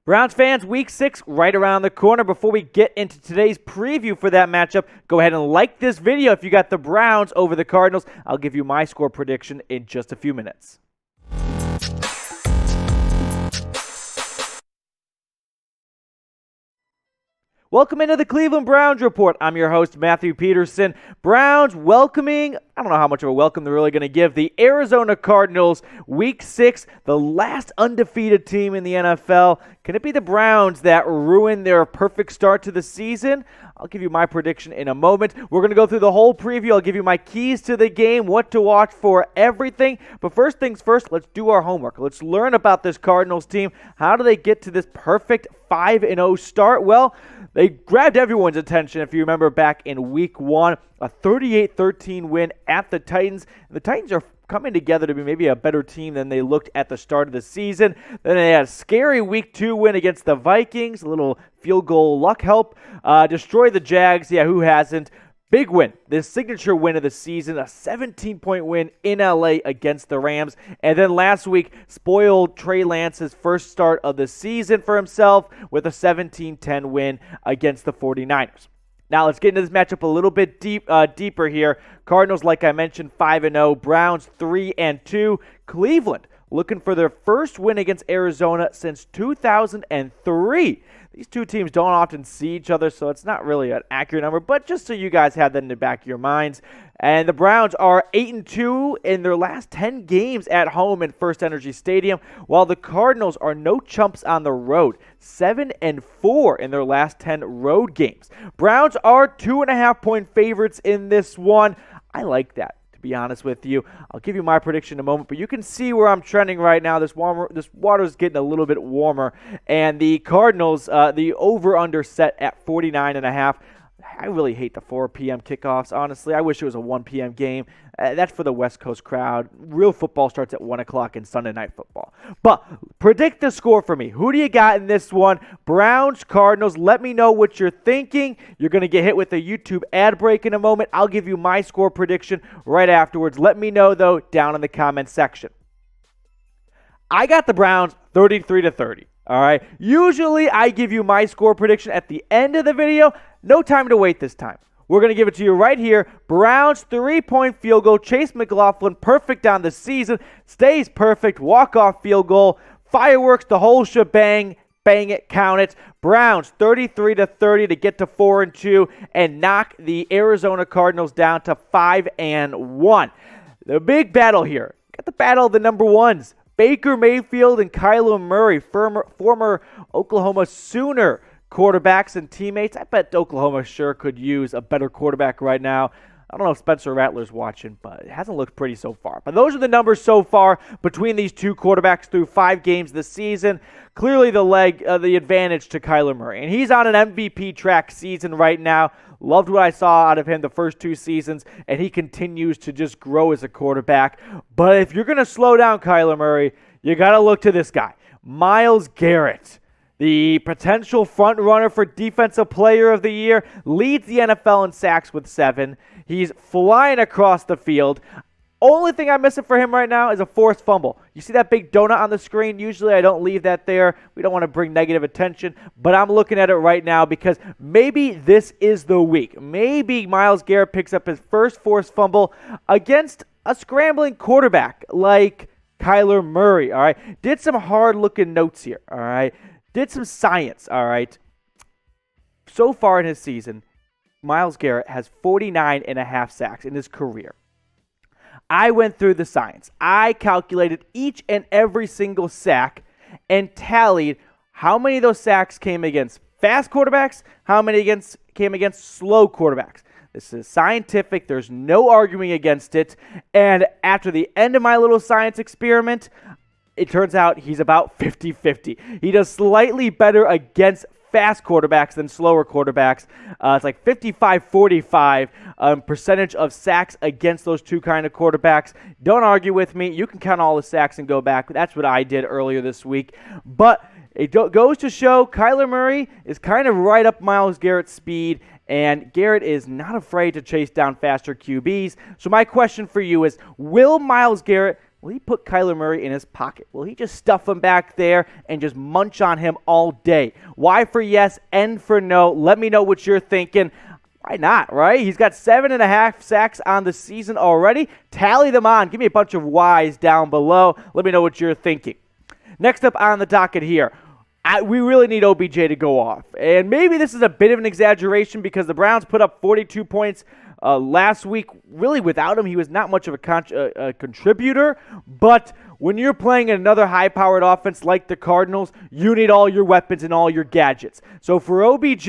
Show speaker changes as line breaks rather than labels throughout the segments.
Browns fans, Week 6 right around the corner. Before we get into today's preview for that matchup, go ahead and like this video if you got the Browns over the Cardinals. I'll give you my score prediction in just a few minutes. Welcome into the Cleveland Browns Report. I'm your host, Matthew Peterson. Browns welcoming, I don't know how much of a welcome they're really going to give, the Arizona Cardinals, Week 6, the last undefeated team in the NFL. Can it be the Browns that ruin their perfect start to the season? I'll give you my prediction in a moment. We're going to go through the whole preview. I'll give you my keys to the game, what to watch for, everything. But first things first, let's do our homework. Let's learn about this Cardinals team. How do they get to this perfect 5-0 start? Well, they grabbed everyone's attention, if you remember, back in Week 1, a 38-13 win at the Titans. The Titans are coming together to be maybe a better team than they looked at the start of the season. Then they had a scary Week 2 win against the Vikings, a little field goal luck help. Destroyed the Jags, yeah, who hasn't? Big win, this signature win of the season, a 17-point win in LA against the Rams. And then last week, spoiled Trey Lance's first start of the season for himself with a 17-10 win against the 49ers. Now let's get into this matchup a little bit deeper here. Cardinals, like I mentioned, 5-0. Browns, 3-2. Cleveland, looking for their first win against Arizona since 2003. These two teams don't often see each other, so it's not really an accurate number, but just so you guys have that in the back of your minds. And the Browns are 8-2 in their last 10 games at home in First Energy Stadium, while the Cardinals are no chumps on the road, 7-4 in their last 10 road games. Browns are 2.5-point favorites in this one. I like that, to be honest with you. I'll give you my prediction in a moment, but you can see where I'm trending right now. This water is getting a little bit warmer, and the Cardinals, the over-under set at 49.5. I really hate the 4 p.m. kickoffs, honestly. I wish it was a 1 p.m. game. That's for the West Coast crowd. Real football starts at 1 o'clock in Sunday Night Football. But predict the score for me. Who do you got in this one? Browns, Cardinals. Let me know what you're thinking. You're going to get hit with a YouTube ad break in a moment. I'll give you my score prediction right afterwards. Let me know, though, down in the comments section. I got the Browns 33-30. All right. Usually I give you my score prediction at the end of the video. No time to wait this time. We're going to give it to you right here. Browns 3-point field goal. Chase McLaughlin perfect on the season. Stays perfect. Walk-off field goal. Fireworks, the whole shebang. Bang it, count it. Browns 33-30 to get to 4-2 and knock the Arizona Cardinals down to 5-1. The big battle here. Got the battle of the number ones. Baker Mayfield and Kyler Murray, former Oklahoma Sooner quarterbacks and teammates. I bet Oklahoma sure could use a better quarterback right now. I don't know if Spencer Rattler's watching, but it hasn't looked pretty so far. But those are the numbers so far between these two quarterbacks through 5 games this season. Clearly the advantage to Kyler Murray. And he's on an MVP track season right now. Loved what I saw out of him the first 2 seasons, and he continues to just grow as a quarterback. But if you're going to slow down Kyler Murray, you got to look to this guy, Myles Garrett. The potential front runner for Defensive Player of the Year, leads the NFL in sacks with 7. He's flying across the field. Only thing I'm missing for him right now is a forced fumble. You see that big donut on the screen? Usually I don't leave that there. We don't want to bring negative attention, but I'm looking at it right now because maybe this is the week. Maybe Myles Garrett picks up his first forced fumble against a scrambling quarterback like Kyler Murray, all right? Did some hard-looking notes here, all right? Did some science, all right? So far in his season, Myles Garrett has 49.5 sacks in his career. I went through the science. I calculated each and every single sack and tallied how many of those sacks came against fast quarterbacks, how many came against slow quarterbacks. This is scientific. There's no arguing against it. And after the end of my little science experiment, it turns out he's about 50-50. He does slightly better against fast quarterbacks than slower quarterbacks. It's like 55-45 percentage of sacks against those two kind of quarterbacks. Don't argue with me. You can count all the sacks and go back. That's what I did earlier this week. But it goes to show Kyler Murray is kind of right up Myles Garrett's speed, and Garrett is not afraid to chase down faster QBs. So my question for you is, will Myles Garrett Will he put Kyler Murray in his pocket? Will he just stuff him back there and just munch on him all day? Y for yes, N for no. Let me know what you're thinking. Why not, right? He's got 7.5 sacks on the season already. Tally them on. Give me a bunch of Ys down below. Let me know what you're thinking. Next up on the docket here, we really need OBJ to go off. And maybe this is a bit of an exaggeration because the Browns put up 42 points last week. Really, without him, he was not much of a contributor. But when you're playing another high-powered offense like the Cardinals, you need all your weapons and all your gadgets. So for OBJ,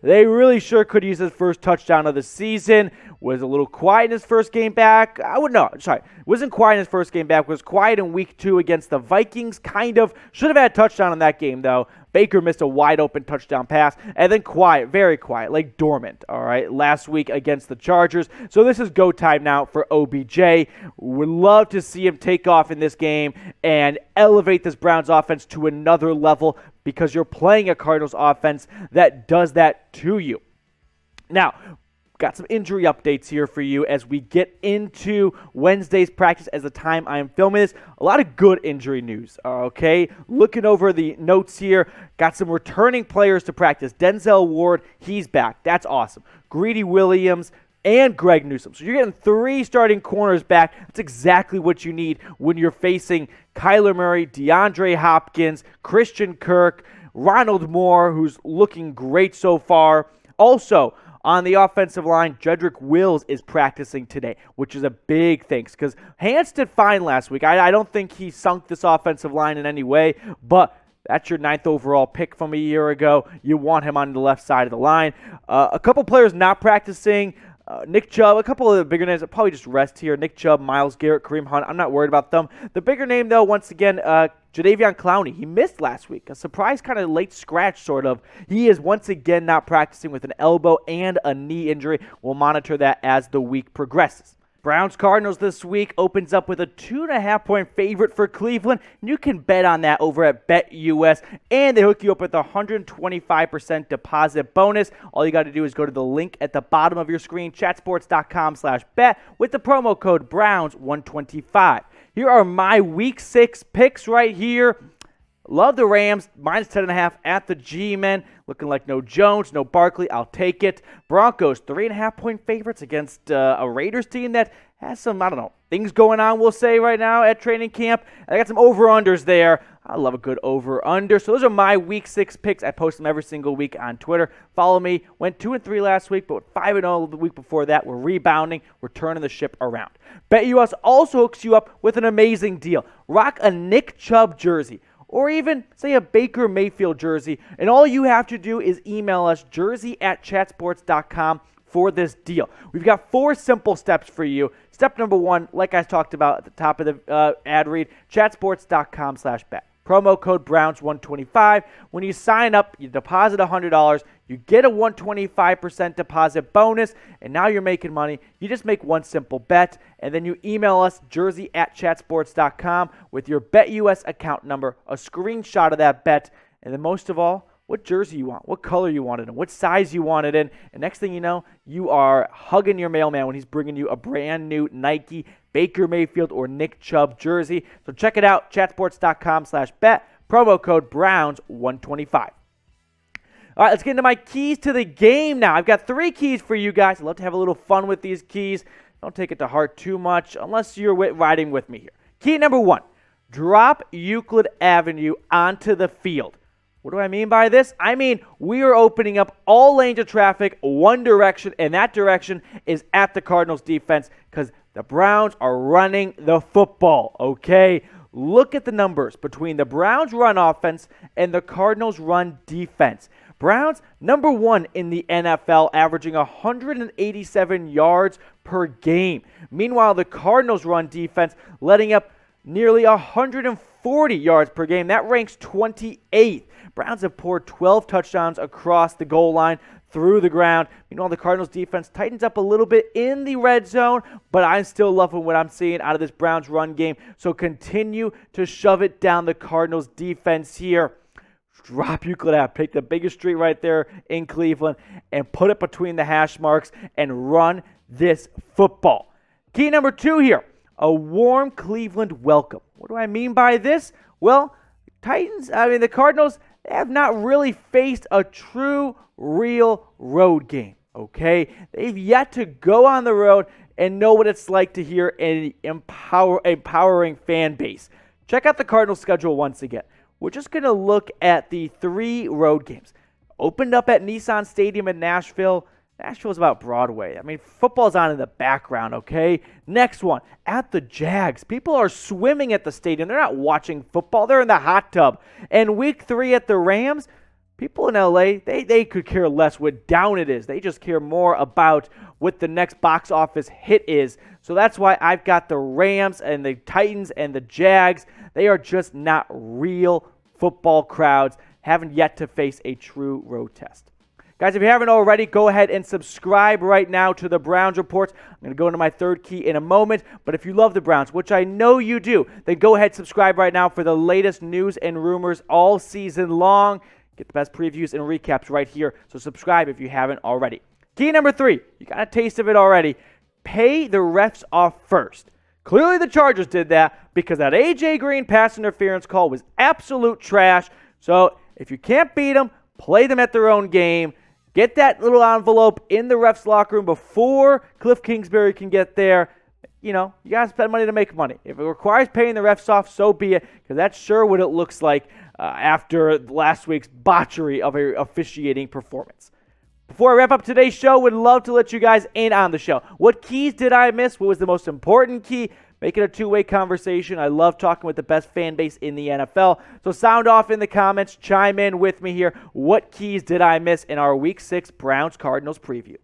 they really sure could use his first touchdown of the season. Was a little quiet in his first game back. Wasn't quiet in his first game back. Was quiet in week 2 against the Vikings, kind of. Should have had a touchdown in that game, though. Baker missed a wide-open touchdown pass. And then quiet, very quiet, like dormant, all right, last week against the Chargers. So this is go time now for OBJ. Would love to see him take off in this game and elevate this Browns offense to another level because you're playing a Cardinals offense that does that to you. Now, got some injury updates here for you as we get into Wednesday's practice as the time I am filming this. A lot of good injury news, okay? Looking over the notes here, got some returning players to practice. Denzel Ward, he's back. That's awesome. Greedy Williams and Greg Newsome. So you're getting 3 starting corners back. That's exactly what you need when you're facing Kyler Murray, DeAndre Hopkins, Christian Kirk, Ronald Moore, who's looking great so far. Also, on the offensive line, Jedrick Wills is practicing today, which is a big thing because Hance did fine last week. I don't think he sunk this offensive line in any way, but that's your 9th overall pick from a year ago. You want him on the left side of the line. A couple players not practicing. Nick Chubb, a couple of the bigger names that probably just rest here. Nick Chubb, Myles Garrett, Kareem Hunt. I'm not worried about them. The bigger name, though, once again, Jadeveon Clowney. He missed last week. A surprise kind of late scratch, sort of. He is once again not practicing with an elbow and a knee injury. We'll monitor that as the week progresses. Browns-Cardinals this week opens up with a 2.5-point favorite for Cleveland. You can bet on that over at BetUS, and they hook you up with a 125% deposit bonus. All you got to do is go to the link at the bottom of your screen, chatsports.com/bet, with the promo code Browns125. Here are my Week 6 picks right here. Love the Rams, minus 10.5 at the G-Men. Looking like no Jones, no Barkley. I'll take it. Broncos, 3.5-point favorites against a Raiders team that has some, things going on, we'll say, right now at training camp. I got some over-unders there. I love a good over-under. So those are my Week 6 picks. I post them every single week on Twitter. Follow me. Went 2-3 last week, but 5-0 the week before that. We're rebounding. We're turning the ship around. BetUS also hooks you up with an amazing deal. Rock a Nick Chubb jersey, or even, say, a Baker Mayfield jersey, and all you have to do is email us jersey@chatsports.com for this deal. We've got 4 simple steps for you. Step number 1, like I talked about at the top of the ad read, chatsports.com/bet. Promo code Browns125. When you sign up, you deposit $100. You get a 125% deposit bonus, and now you're making money. You just make one simple bet, and then you email us, jersey@chatsports.com, with your BetUS account number, a screenshot of that bet, and then most of all, what jersey you want, what color you want it in, what size you want it in. And next thing you know, you are hugging your mailman when he's bringing you a brand new Nike, Baker Mayfield, or Nick Chubb jersey. So check it out, chatsports.com/bet, promo code Browns125. All right, let's get into my keys to the game now. I've got 3 keys for you guys. I'd love to have a little fun with these keys. Don't take it to heart too much unless you're riding with me here. Key number 1, drop Euclid Avenue onto the field. What do I mean by this? I mean, we are opening up all lanes of traffic one direction, and that direction is at the Cardinals defense because the Browns are running the football, okay? Look at the numbers between the Browns run offense and the Cardinals run defense. Browns, number 1 in the NFL, averaging 187 yards per game. Meanwhile, the Cardinals run defense letting up nearly 140 yards per game. That ranks 28th. Browns have poured 12 touchdowns across the goal line through the ground. Meanwhile, the Cardinals defense tightens up a little bit in the red zone, but I'm still loving what I'm seeing out of this Browns run game. So continue to shove it down the Cardinals defense here. Drop Euclid Ave. Take the biggest street right there in Cleveland and put it between the hash marks and run this football. Key number 2 here. a warm Cleveland welcome. What do I mean by this? Well, the Cardinals have not really faced a true, real road game, okay? They've yet to go on the road and know what it's like to hear an empowering fan base. Check out the Cardinals schedule once again. We're just going to look at the 3 road games. Opened up at Nissan Stadium in Nashville. Nashville's about Broadway. I mean, football's on in the background, okay? Next one, at the Jags. People are swimming at the stadium. They're not watching football. They're in the hot tub. And week 3 at the Rams, people in LA, they could care less what down it is. They just care more about what the next box office hit is. So that's why I've got the Rams and the Titans and the Jags. They are just not real football crowds. Haven't yet to face a true road test. Guys, if you haven't already, go ahead and subscribe right now to the Browns Report. I'm going to go into my third key in a moment, but if you love the Browns, which I know you do, then go ahead and subscribe right now for the latest news and rumors all season long. Get the best previews and recaps right here, so subscribe if you haven't already. Key number 3, you got a taste of it already. Pay the refs off first. Clearly the Chargers did that because that A.J. Green pass interference call was absolute trash. So if you can't beat them, play them at their own game. Get that little envelope in the refs' locker room before Cliff Kingsbury can get there. You know, you got to spend money to make money. If it requires paying the refs off, so be it, because that's sure what it looks like after last week's botchery of a officiating performance. Before I wrap up today's show, would love to let you guys in on the show. What keys did I miss? What was the most important key? Make it a two-way conversation. I love talking with the best fan base in the NFL. So sound off in the comments. Chime in with me here. What keys did I miss in our Week 6 Browns-Cardinals preview?